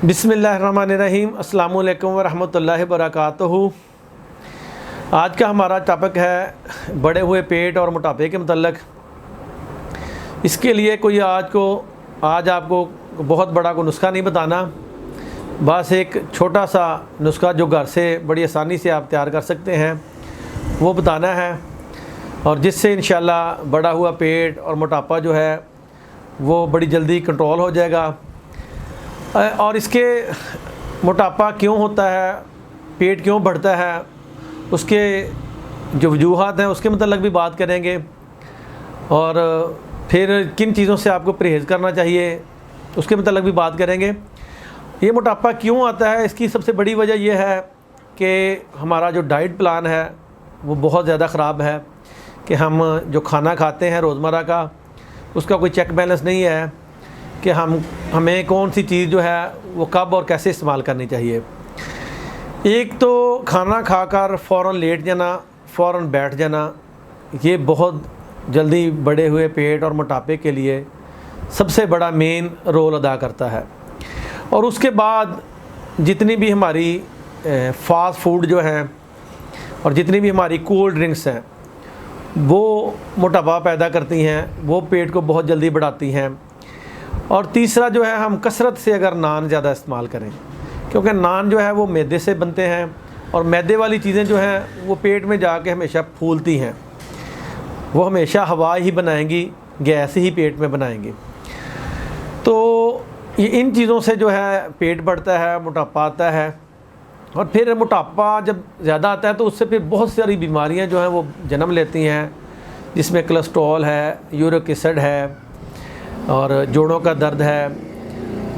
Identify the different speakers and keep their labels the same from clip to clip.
Speaker 1: बिस्मिल्लाहिर्रहमानिर्रहीम। अस्सलामु अलैकुम वरहमतुल्लाहि वबरकातुहू। आज का हमारा टॉपिक है बढ़े हुए पेट और मोटापे के मतलब। इसके लिए कोई आज आपको बहुत बड़ा कोई नुस्खा नहीं बताना, बस एक छोटा सा नुस्खा जो घर से बड़ी आसानी से आप तैयार कर सकते हैं वो बताना है, और जिससे इंशाल्लाह बढ़ा हुआ पेट और मोटापा जो है वो बड़ी जल्दी कंट्रोल हो जाएगा। और इसके मोटापा क्यों होता है, पेट क्यों बढ़ता है, उसके जो वजूहात हैं उसके मतलब भी बात करेंगे, और फिर किन चीज़ों से आपको परहेज़ करना चाहिए उसके मतलब भी बात करेंगे। ये मोटापा क्यों आता है, इसकी सबसे बड़ी वजह यह है कि हमारा जो डाइट प्लान है वो बहुत ज़्यादा ख़राब है, कि हम जो खाना खाते हैं रोज़मर्रा का उसका कोई चेक बैलेंस नहीं है कि हमें कौन सी चीज़ जो है वो कब और कैसे इस्तेमाल करनी चाहिए। एक तो खाना खाकर फ़ौरन लेट जाना, फ़ौरन बैठ जाना, ये बहुत जल्दी बढ़े हुए पेट और मोटापे के लिए सबसे बड़ा मेन रोल अदा करता है। और उसके बाद जितनी भी हमारी फास्ट फूड जो हैं और जितनी भी हमारी कोल्ड ड्रिंक्स हैं वो मोटापा पैदा करती हैं, वो पेट को बहुत जल्दी बढ़ाती हैं। और तीसरा जो है, हम कसरत से अगर नान ज़्यादा इस्तेमाल करें, क्योंकि नान जो है वो मैदे से बनते हैं, और मैदे वाली चीज़ें जो हैं वो पेट में जाके हमेशा फूलती हैं, वो हमेशा हवा ही बनाएंगी, गैस ही पेट में बनाएंगी। तो ये इन चीज़ों से जो है पेट बढ़ता है, मोटापा आता है। और फिर मोटापा जब ज़्यादा आता है तो उससे फिर बहुत सारी बीमारियां जो हैं वो जन्म लेती हैं, जिसमें कोलेस्ट्रॉल है, यूरिक एसिड है, और जोड़ों का दर्द है,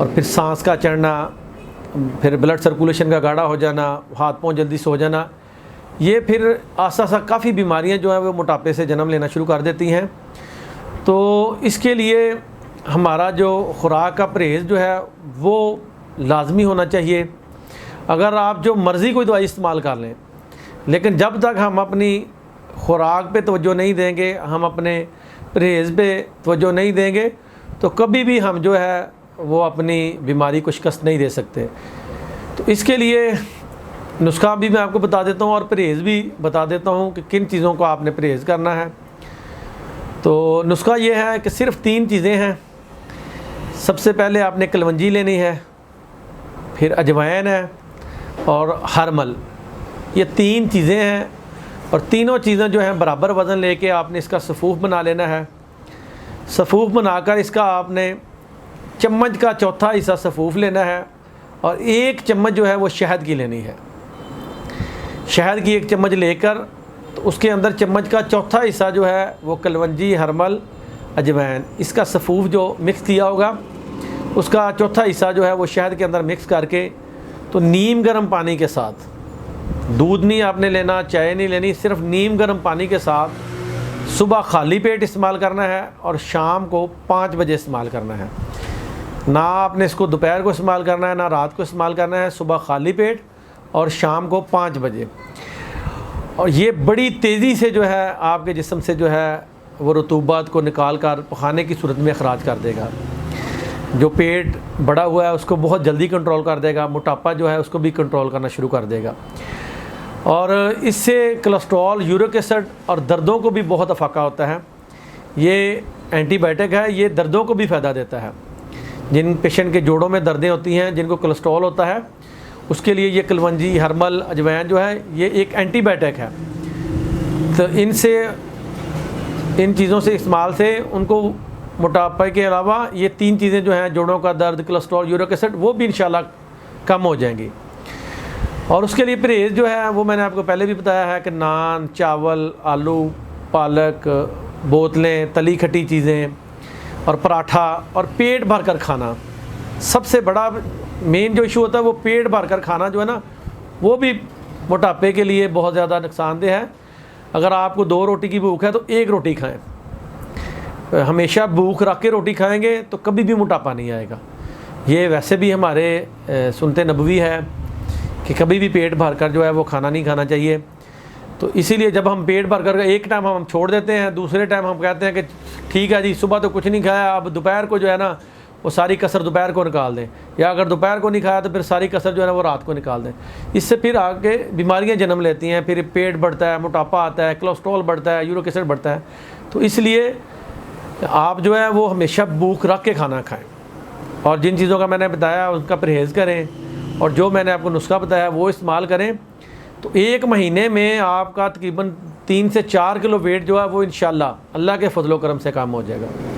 Speaker 1: और फिर सांस का चढ़ना, फिर ब्लड सर्कुलेशन का गाढ़ा हो जाना, हाथ पांव जल्दी सो जाना। ये फिर आस्ता आस्ता काफ़ी बीमारियां जो हैं वो मोटापे से जन्म लेना शुरू कर देती हैं। तो इसके लिए हमारा जो खुराक का परहेज़ जो है वो लाजमी होना चाहिए। अगर आप जो मर्ज़ी कोई दवाई इस्तेमाल कर लें, लेकिन जब तक हम अपनी खुराक पे तवज्जो नहीं देंगे, हम अपने परहेज़ पे तवज्जो नहीं देंगे, तो कभी भी हम जो है वो अपनी बीमारी को शिकस्त नहीं दे सकते। तो इसके लिए नुस्खा भी मैं आपको बता देता हूँ और परहेज़ भी बता देता हूँ कि किन चीज़ों को आपने परहेज़ करना है। तो नुस्खा ये है कि सिर्फ़ 3 चीज़ें हैं। सबसे पहले आपने कलवंजी लेनी है, फिर अजवाइन है और हरमल। ये 3 चीज़ें हैं, और तीनों चीज़ें जो हैं बराबर वज़न लेके आपने इसका सफ़ूफ बना लेना है। सफ़ूफ बनाकर इसका आपने चम्मच का चौथा हिस्सा सफ़ूफ लेना है, और 1 चम्मच जो है वो शहद की लेनी है। शहद की 1 चम्मच लेकर तो उसके अंदर चम्मच का चौथा हिस्सा जो है वो कलवंजी, हरमल, अजवाइन, इसका सफ़ूफ जो मिक्स किया होगा उसका चौथा हिस्सा जो है वो शहद के अंदर मिक्स करके, तो नीम गर्म पानी के साथ, दूध नहीं आपने लेना, चाय नहीं लेनी, सिर्फ नीम गर्म पानी के साथ सुबह खाली पेट इस्तेमाल करना है, और शाम को 5 बजे इस्तेमाल करना है। ना आपने इसको दोपहर को इस्तेमाल करना है, ना रात को इस्तेमाल करना है, सुबह खाली पेट और शाम को 5 बजे। और ये बड़ी तेज़ी से जो है आपके जिस्म से जो है वो रतूबत को निकाल कर पखाने की सूरत में अखराज कर देगा। जो पेट बढ़ा हुआ है उसको बहुत जल्दी कंट्रोल कर देगा, मोटापा जो है उसको भी कंट्रोल करना शुरू कर देगा। और इससे कोलेस्ट्रॉल, यूरिक एसिड और दर्दों को भी बहुत अफाका होता है। ये एंटीबायोटिक है, ये दर्दों को भी फ़ायदा देता है। जिन पेशेंट के जोड़ों में दर्दें होती हैं, जिनको कोलेस्ट्रॉल होता है, उसके लिए ये कलवंजी, हरमल, अजवाइन जो है ये एक एंटीबायोटिक है। तो इन चीज़ों से इस्तेमाल से उनको मोटापे के अलावा ये 3 चीज़ें जो हैं, जोड़ों का दर्द, कोलेस्ट्रॉल, यूरिक एसिड, वो भी इंशाल्लाह कम हो जाएंगी। और उसके लिए परहेज़ जो है वो मैंने आपको पहले भी बताया है कि नान, चावल, आलू, पालक, बोतलें, तली खट्टी चीज़ें और पराठा, और पेट भर कर खाना। सबसे बड़ा मेन जो इशू होता है वो पेट भर कर खाना जो है ना, वो भी मोटापे के लिए बहुत ज़्यादा नुकसानदेह है। अगर आपको 2 रोटी की भूख है तो 1 रोटी खाएँ। हमेशा भूख रख के रोटी खाएँगे तो कभी भी मोटापा नहीं आएगा। ये वैसे भी हमारे सुन्नत नबवी है कि कभी भी पेट भर कर जो है वो खाना नहीं खाना चाहिए। तो इसीलिए जब हम पेट भर कर एक टाइम हम छोड़ देते हैं, दूसरे टाइम हम कहते हैं कि ठीक है जी सुबह तो कुछ नहीं खाया, अब दोपहर को जो है ना वो सारी कसर दोपहर को निकाल दें, या अगर दोपहर को नहीं खाया तो फिर सारी कसर जो है ना वो रात को निकाल दें। इससे फिर आगे बीमारियां जन्म लेती हैं, फिर पेट बढ़ता है, मोटापा आता है, कोलेस्ट्रॉल बढ़ता है, यूरिक एसिड बढ़ता है। तो इसलिए आप जो है वो हमेशा भूख रख के खाना खाएँ, और जिन चीज़ों का मैंने बताया उनका परहेज़ करें, और जो मैंने आपको नुस्खा बताया वो इस्तेमाल करें। तो 1 महीने में आपका तकरीबन 3 से 4 किलो वेट जो है वो इंशाल्लाह अल्लाह के फजलो करम से कम हो जाएगा।